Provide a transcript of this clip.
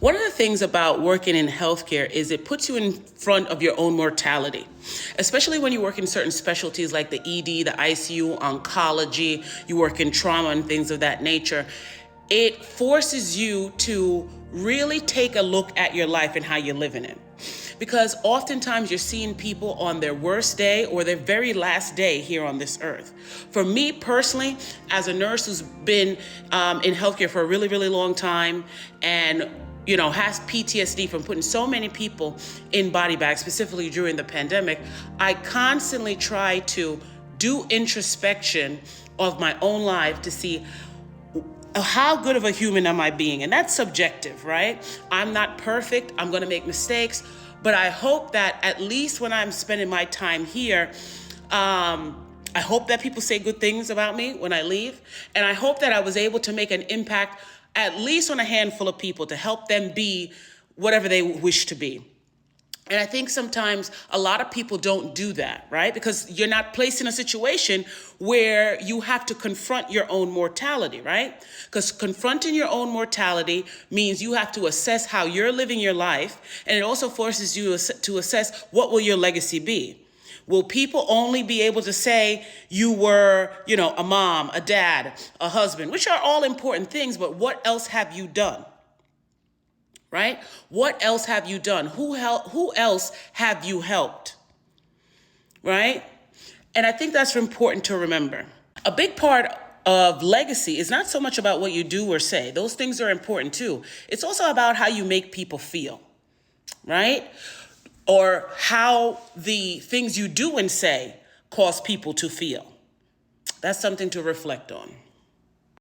One of the things about working in healthcare is it puts you in front of your own mortality, especially when you work in certain specialties like the ED, the ICU, oncology, you work in trauma and things of that nature. It forces you to really take a look at your life and how you're living it. Because oftentimes you're seeing people on their worst day or their very last day here on this earth. For me personally, as a nurse who's been in healthcare for a really, really long time and has PTSD from putting so many people in body bags, specifically during the pandemic, I constantly try to do introspection of my own life to see how good of a human am I being? And that's subjective, right? I'm not perfect. I'm going to make mistakes. But I hope that at least when I'm spending my time here, I hope that people say good things about me when I leave. And I hope that I was able to make an impact at least on a handful of people to help them be whatever they wish to be. And I think sometimes a lot of people don't do that, right? Because you're not placed in a situation where you have to confront your own mortality, right? Because confronting your own mortality means you have to assess how you're living your life. And it also forces you to assess what will your legacy be. Will people only be able to say you were, a mom, a dad, a husband, which are all important things, but what else have you done? Right? What else have you done? Who else have you helped? Right? And I think that's important to remember. A big part of legacy is not so much about what you do or say. Those things are important too. It's also about how you make people feel, right? Or how the things you do and say cause people to feel. That's something to reflect on.